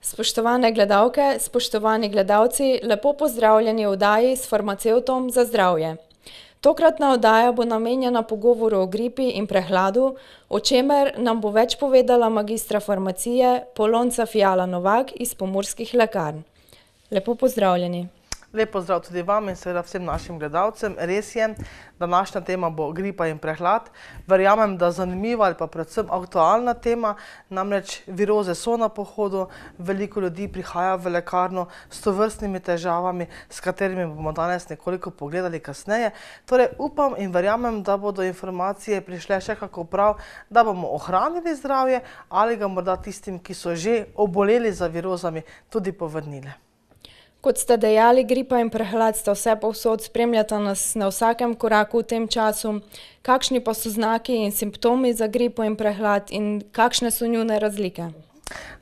Spoštovane gledalke, spoštovani gledalci, lepo pozdravljeni v oddaji s farmacevtom za zdravje. Tokratna oddaja bo namenjena pogovoru o gripi in prehladu, o čemer nam bo več povedala magistra farmacije Polonca Fiala Novak iz Pomurskih lekarn. Lepo pozdravljeni. Lep pozdrav tudi vam in seveda vsem našim gledalcem. Res je, današnja tema bo gripa in prehlad. Verjamem, da zanimiva ali pa predvsem aktualna tema, namreč viroze so na pohodu, veliko ljudi prihaja v lekarno s tovrstnimi težavami, s katerimi bomo danes nekoliko pogledali kasneje. Torej upam in verjamem, da bodo informacije prišle še kako prav, da bomo ohranili zdravje ali ga morda tistim, ki so že oboleli za virozami, tudi povrnili. Kot ste dejali, gripa in prehlad sta vse povsod, spremljata nas na vsakem koraku v tem času. Kakšni pa so znaki in simptomi za gripo in prehlad in kakšne so njune razlike?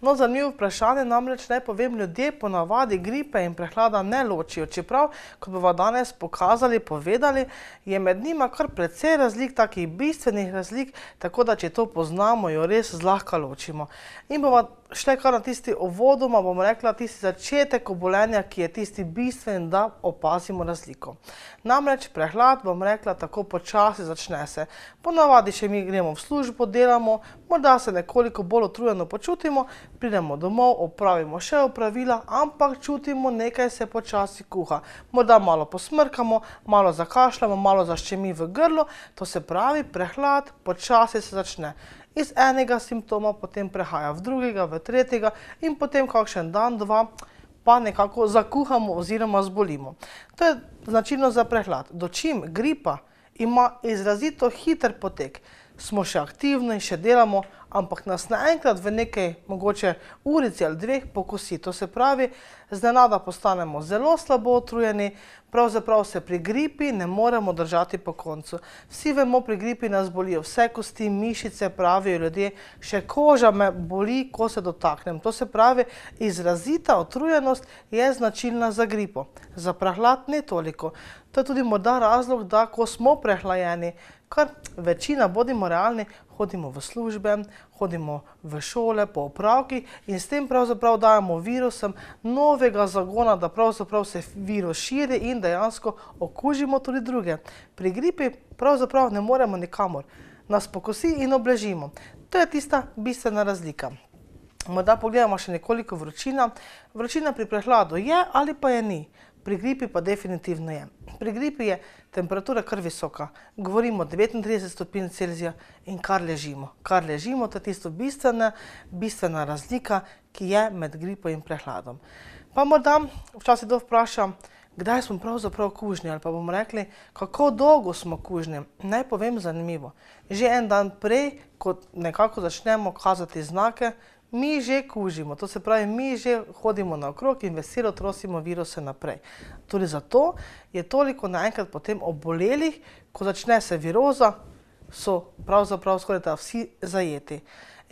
No, zanimivo vprašanje, namreč naj povem, ljudje ponavadi gripe in prehlada ne ločijo. Čeprav, kot bomo danes pokazali, povedali, je med njima kar precej razlik, takih bistvenih razlik, tako da če to poznamo, jo res zlahka ločimo. In bomo šli kar na tisti uvodoma, bomo rekla, tisti začetek obolenja, ki je tisti bistven, da opazimo razliko. Namreč prehlad, bom rekla, tako počasi začne se. Ponavadi, če mi gremo v službo, delamo, morda se nekoliko bolj utrujeno počutimo, pridemo domov, opravimo še opravila, ampak čutimo, nekaj se počasi kuha. Morda malo posmrkamo, malo zakašljamo, malo zaščemi v grlu, to se pravi, prehlad počasi se začne. Iz enega simptoma potem prehaja v drugega, v tretjega in potem kakšen dan, dva pa nekako zakuhamo oziroma zbolimo. To je značilno za prehlad. Dočim gripa ima izrazito hiter potek, smo še aktivni, še delamo, ampak nas naenkrat v nekaj mogoče urici ali dveh pokosi. To se pravi, znenada postanemo zelo slabo utrujeni, pravzaprav se pri gripi ne moremo držati po koncu. Vsi vemo, pri gripi nas bolijo vse kosti, mišice, pravijo ljudje, še koža me boli, ko se dotaknem. To se pravi, izrazita utrujenost je značilna za gripo. Za prehlad ne toliko. To je tudi morda razlog, da ko smo prehlajeni, kar večina, bodimo realni, hodimo v službe, hodimo v šole, po opravkih in s tem pravzaprav dajemo virusom novega zagona, da pravzaprav se virus širi in dejansko okužimo tudi druge. Pri gripi pravzaprav ne moremo nikamor. Nas pokosi in obležimo. To je tista bistvena razlika. Morda pogledamo še nekoliko vročina. Vročina pri prehladu je ali pa je ni. Pri gripi pa definitivno je. Pri gripi je temperatura kar visoka. Govorimo 39 stopinj Celzija in kar ležimo. Kar ležimo, to je tisto bistvena razlika, ki je med gripo in prehladom. Pa morda včasih kdo vpraša, kdaj smo pravzaprav kužni, ali pa bomo rekli, kako dolgo smo kužni. Naj povem zanimivo. Že en dan prej, ko nekako začnemo kazati znake, mi že kužimo, to se pravi, mi že hodimo naokrog in veselo trosimo viruse naprej. Tudi zato je toliko naenkrat potem obolelih, ko začne se viroza, so pravzaprav skoraj vsi zajeti.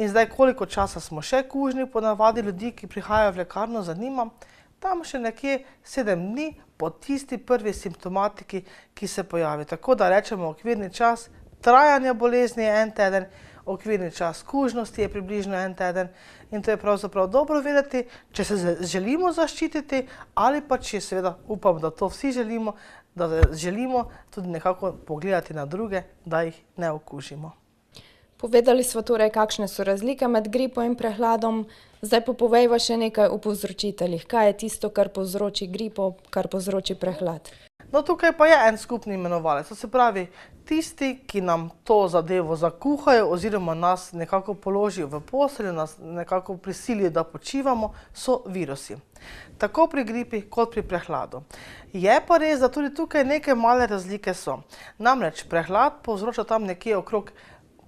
In zdaj, koliko časa smo še kužni, ponavadi ljudi, ki prihajajo v lekarno, zanima, tam še nekje 7 dni po tisti prvi simptomatiki, ki se pojavi. Tako da rečemo, okvirni čas trajanja bolezni je 1 teden, okvirni čas kužnosti je približno 1 teden in to je pravzaprav dobro vedeti, če se želimo zaščititi ali pa če seveda upam, da to vsi želimo, da želimo tudi nekako pogledati na druge, da jih ne okužimo. Povedali smo torej, kakšne so razlike med gripo in prehladom. Zdaj pa povejva še nekaj o povzročiteljih. Kaj je tisto, kar povzroči gripo, kar povzroči prehlad? No, tukaj pa je en skupni imenovalec. To se pravi, tisti, ki nam to zadevo zakuhajo oziroma nas nekako položijo v posteljo, nas nekako prisilijo, da počivamo, so virusi. Tako pri gripi kot pri prehladu. Je pa res, da tudi tukaj neke male razlike so. Namreč prehlad povzroča tam nekje okrog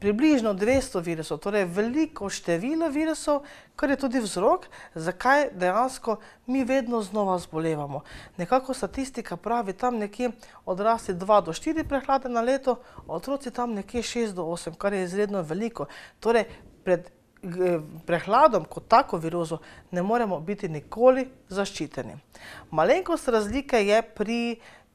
približno 200 virusov, torej veliko število virusov, kar je tudi vzrok, zakaj dejansko mi vedno znova zbolevamo. Nekako statistika pravi tam nekje odrasli 2 do 4 prehlade na leto, otroci tam nekje 6 do 8, kar je izredno veliko. Torej, pred prehladom kot tako virozo ne moremo biti nikoli zaščiteni. Malenkost razlike je pri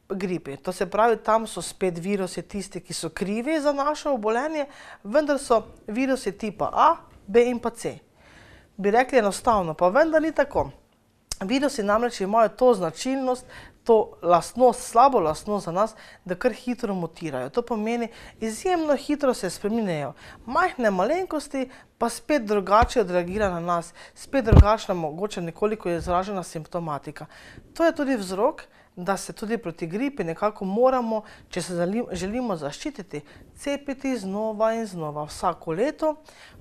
gripi. To se pravi, tam so spet virusi tisti, ki so krivi za naše obolenje, vendar so virusi tipa A, B in pa C. bi rekli enostavno, pa vendar ni tako. Virusi namreč imajo to značilnost, to lastnost, slabo lastnost za nas, da kar hitro mutirajo. To pomeni, izjemno hitro se spreminjajo. Majhne malenkosti pa spet drugače odreagira na nas, spet drugačna, mogoče nekoliko izražena simptomatika. To je tudi vzrok, da se tudi proti gripi nekako moramo, če se želimo zaščititi, cepiti znova in znova. Vsako leto,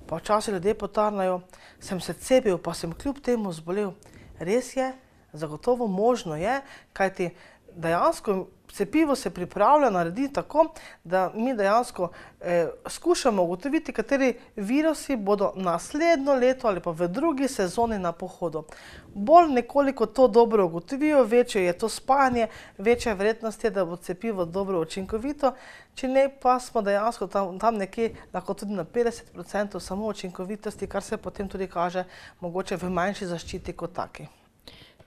pa včasih ljudje potarnajo, sem se cepil, pa sem kljub temu zbolel. Res je, zagotovo možno je, kajti dejansko cepivo se pripravlja narediti tako, da mi dejansko skušamo ugotoviti, kateri virusi bodo naslednjo leto ali pa v drugi sezoni na pohodu. Bolj nekoliko to dobro ugotovijo, večje je to spajanje, večja verjetnost je, da bo cepivo dobro učinkovito, če ne pa smo dejansko tam nekje lahko tudi na 50% samo učinkovitosti, kar se potem tudi kaže mogoče v manjši zaščiti kot taki.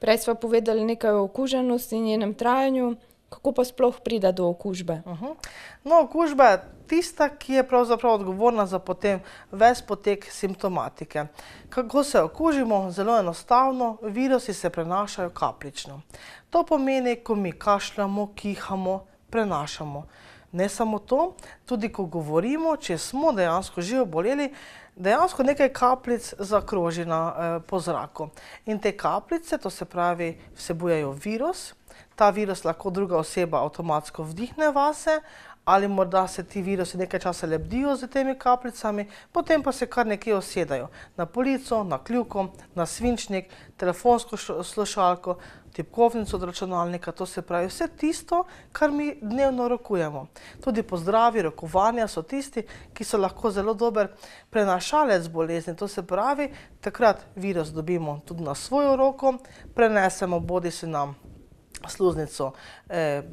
Prej sva povedali nekaj o okuženosti in njenem trajanju. Kako pa sploh pride do okužbe? No, okužba je tista, ki je pravzaprav odgovorna za potem ves potek simptomatike. Kako se okužimo? Zelo enostavno, virusi se prenašajo kapljično. To pomeni, ko mi kašljamo, kihamo, prenašamo. Ne samo to, tudi ko govorimo, če smo dejansko že oboleli, dejansko nekaj kapljic zakroži po zraku. In te kapljice, to se pravi, vsebujejo virus. Ta virus lahko druga oseba avtomatsko vdihne vase, ali morda se ti virusi nekaj časa lebdijo z temi kapljicami, potem pa se kar nekje usedajo na polico, na kljuko, na svinčnik, telefonsko slušalko, tipkovnico od računalnika, to se pravi vse tisto, kar mi dnevno rokujemo. Tudi pozdravi, rokovanja so tisti, ki so lahko zelo dober prenašalec bolezni, to se pravi, takrat virus dobimo tudi na svojo roko, prenesemo bodisi na sluznico,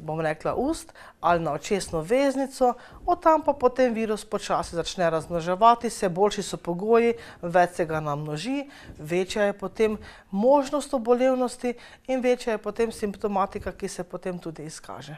bom rekla, ust ali na očesno veznico, od tam pa potem virus počasi začne razmnoževati se, boljši so pogoji, več se ga namnoži, večja je potem možnost obolevnosti in večja je potem simptomatika, ki se potem tudi izkaže.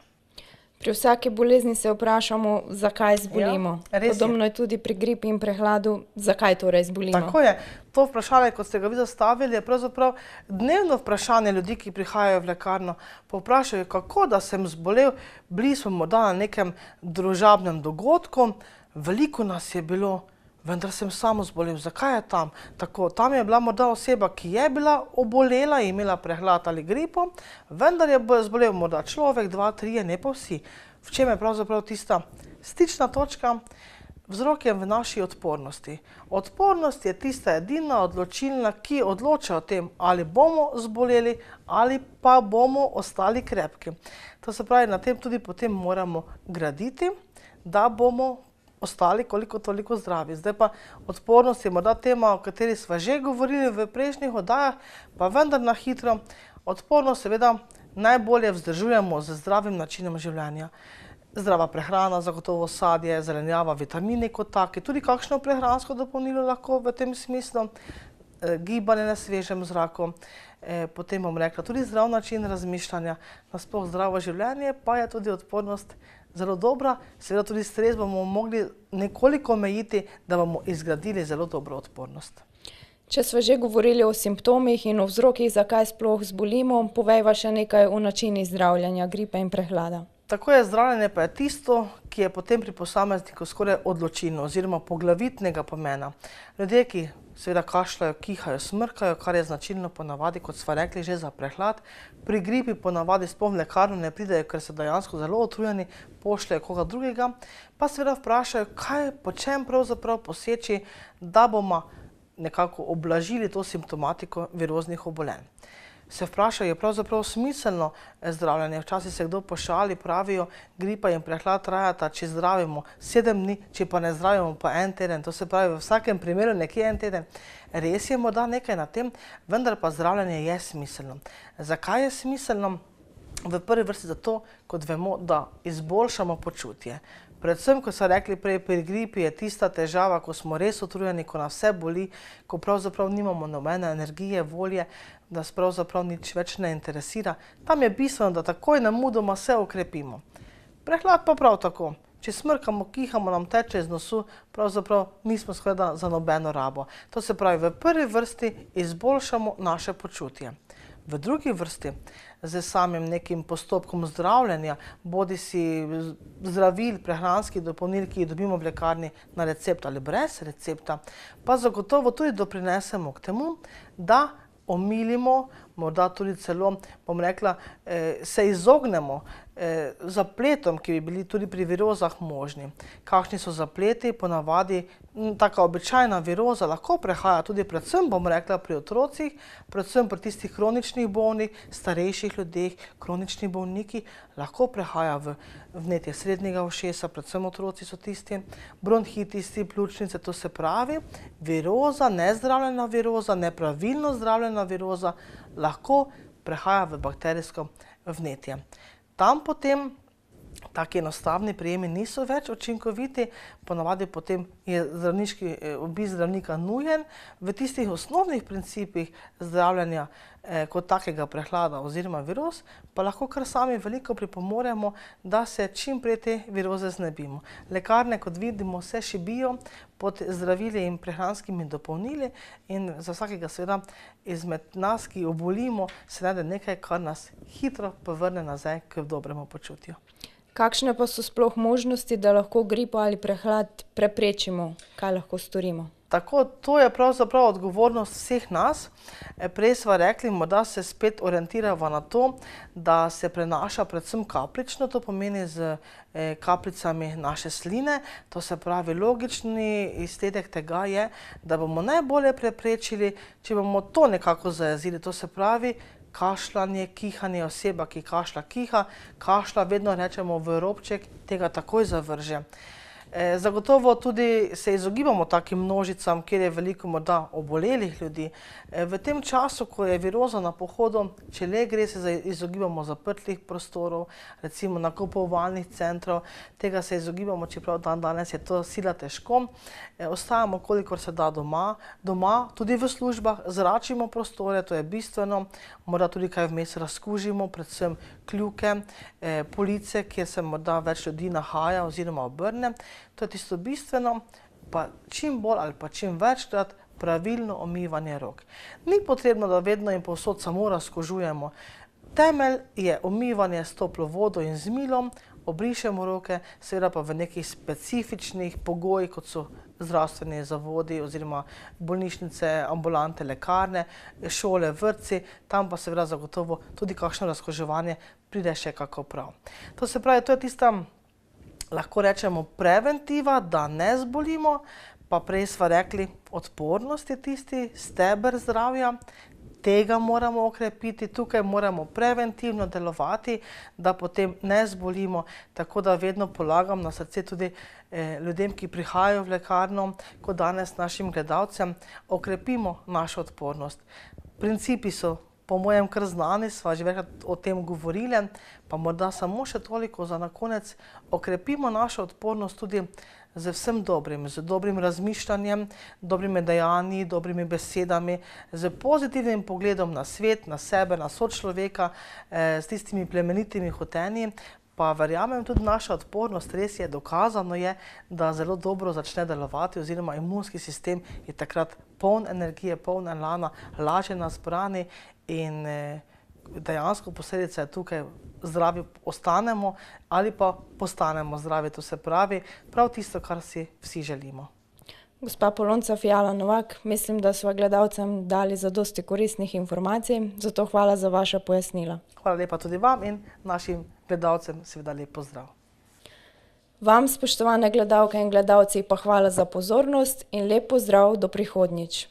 Pri vsaki bolezni se vprašamo, zakaj zbolimo. Ja, res je. Podobno je tudi pri gripi in prehladu, zakaj torej zbolimo. Tako je. To vprašanje, kot ste ga vi zastavili, je pravzaprav dnevno vprašanje ljudi, ki prihajajo v lekarno. Povprašajo, kako da sem zbolel, bili smo morda na nekem družabnem dogodku, veliko nas je bilo, vendar sem samo zbolel. Zakaj je tam tako? Tam je bila morda oseba, ki je bila obolela, imela prehlad ali gripo, vendar je zbolel morda človek, 2, 3, ne pa vsi. V čem je pravzaprav tista stična točka? Vzrok je v naši odpornosti. Odpornost je tista edina odločilna, ki odloča o tem, ali bomo zboleli ali pa bomo ostali krepki. To se pravi, na tem tudi potem moramo graditi, da bomo ostali koliko toliko zdravi. Zdaj pa odpornost je morda tema, o kateri sva že govorili v prejšnjih oddajah, pa vendar na hitro. Odpornost seveda najbolje vzdržujemo z zdravim načinom življenja. Zdrava prehrana, zagotovo sadje, zelenjava, vitamini kot taki, tudi kakšno prehransko dopolnilo lahko v tem smislu, gibanje na svežem zraku, potem bom rekla tudi zdrav način razmišljanja, nasploh zdravo življenje, pa je tudi odpornost zelo dobra, seveda tudi stres bomo mogli nekoliko omejiti, da bomo izgradili zelo dobro odpornost. Če sva že govorili o simptomih in o vzrokih, zakaj sploh zbolimo, povejva še nekaj o načinih zdravljenja gripe in prehlada. Tako je, zdravljenje pa je tisto, ki je potem pri posamezniku skoraj odločilno oziroma poglavitnega pomena. Ljudje, ki seveda kašljajo, kihajo, smrkajo, kar je značilno ponavadi, kot sva rekli, že za prehlad. Pri gripi ponavadi sploh v lekarno ne pridejo, ker so dejansko zelo utrujeni, pošljejo koga drugega, pa seveda vprašajo, po čem pravzaprav poseči, da bomo nekako oblažili to simptomatiko viroznih obolenj. Se vprašajo, je pravzaprav smiselno zdravljenje. Včasih se kdo pošali, pravijo, gripa in prehlad trajata, če zdravimo 7 dni, če pa ne zdravimo pa 1 teden. To se pravi, v vsakem primeru nekje 1 teden. Res je morda nekaj na tem, vendar pa zdravljenje je smiselno. Zakaj je smiselno? V prvi vrsti zato, kot vemo, da izboljšamo počutje. Predvsem, ko so rekli prej, pri gripi je tista težava, ko smo res utrujeni, ko nas vse boli, ko pravzaprav nimamo nobene energije, volje, da nas pravzaprav nič več ne interesira. Tam je bistveno, da takoj nemudoma se okrepimo. Prehlad pa prav tako. če smrkamo, kihamo, nam teče iz nosu, pravzaprav nismo skorajda za nobeno rabo. To se pravi, v prvi vrsti izboljšamo naše počutje. V drugi vrsti, z samim nekim postopkom zdravljenja, bodisi zdravil, prehranskih dopolnil, ki jih dobimo v lekarni na recept ali brez recepta, pa zagotovo tudi doprinesemo k temu, da omilimo, morda tudi celo, bom rekla, se izognemo zapletom, ki bi bili tudi pri virozah možni. Kakšni so zapleti? Ponavadi taka običajna viroza lahko prehaja tudi predvsem, bom rekla, pri otrocih, predvsem pri tistih kroničnih bolnih, starejših ljudeh, kronični bolniki, lahko prehaja v vnetje srednjega ušesa, predvsem otroci so tisti, bronhitisti, pljučnice, to se pravi, viroza, nezdravljena viroza, nepravilno zdravljena viroza, lahko prehaja v bakterijsko vnetje. Tam potem taki enostavni prijemi niso več učinkoviti, ponavadi potem je zdravniški obisk zdravnika nujen. V tistih osnovnih principih zdravljenja kot takega prehlada oziroma viroz, pa lahko kar sami veliko pripomoremo, da se čim prej te viroze znebimo. Lekarne, kot vidimo, se šibijo pod zdravili in prehranskimi dopolnili in za vsakega seveda izmed nas, ki obolimo, se najde nekaj, kar nas hitro povrne nazaj k dobremu počutju. Kakšne pa so sploh možnosti, da lahko gripo ali prehlad preprečimo? Kaj lahko storimo? Tako, to je pravzaprav odgovornost vseh nas. Prej sva rekli, morda se spet orientirava na to, da se prenaša predvsem kapljično, to pomeni z kapljicami naše sline. To se pravi, logični izsledek tega je, da bomo najbolje preprečili, če bomo to nekako zajezili. To se pravi, kašljanje, kihanje, oseba, ki kašlja, kiha, kašlja, vedno rečemo v robček, tega takoj zavrže. Zagotovo tudi se izogibamo takim množicam, kjer je veliko morda obolelih ljudi. V tem času, ko je viroza na pohodu, če le gre, se izogibamo zaprtih prostorov, recimo nakupovalnih centrov, tega se izogibamo, čeprav danes je to sila težko. Ostajamo, kolikor se da doma, tudi v službah, zračimo prostore, to je bistveno, morda tudi kaj vmes razkužimo, predvsem kljuke, police, kjer se morda več ljudi nahaja oziroma obrne. To je tisto bistveno, pa čim bolj ali pa čim večkrat pravilno omivanje rok. Ni potrebno, da vedno in povsod samo razkužujemo. Temelj je omivanje s toplo vodo in z milom, obrišemo roke, seveda pa v nekih specifičnih pogojih, kot so zdravstveni zavodi oziroma bolnišnice, ambulante, lekarne, šole, vrtci, tam pa seveda zagotovo tudi kakšno razkuževanje pride še kako prav. To se pravi, to je tista, lahko rečemo, preventiva, da ne zbolimo, pa prej sva rekli, odpornost je tisti steber zdravja, tega moramo okrepiti, tukaj moramo preventivno delovati, da potem ne zbolimo, tako da vedno polagam na srce tudi ljudem, ki prihajajo v lekarno, kot danes našim gledalcem, okrepimo našo odpornost. Principi so po mojem kar znani, sva že večkrat o tem govorili, pa morda samo še toliko za na konec, okrepimo našo odpornost tudi z vsem dobrim, z dobrim razmišljanjem, dobrimi dejanji, dobrimi besedami, z pozitivnim pogledom na svet, na sebe, na sočloveka, s tistimi plemenitimi hotenji, pa verjamem tudi naša odpornost, res je, dokazano je, da zelo dobro začne delovati oziroma imunski sistem je takrat poln energije, poln elana, lažje nas brani in dejansko posledica je tukaj, zdravi ostanemo ali pa postanemo zdravi, to se pravi prav tisto, kar si vsi želimo. Gospa Polonca Fiala Novak, mislim, da sva gledalcem dali zadosti koristnih informacij, zato hvala za vaša pojasnila. Hvala lepa tudi vam in našim gledalcem seveda lep pozdrav. Vam, spoštovane gledalke in gledalci, pa hvala za pozornost in lep pozdrav do prihodnjič.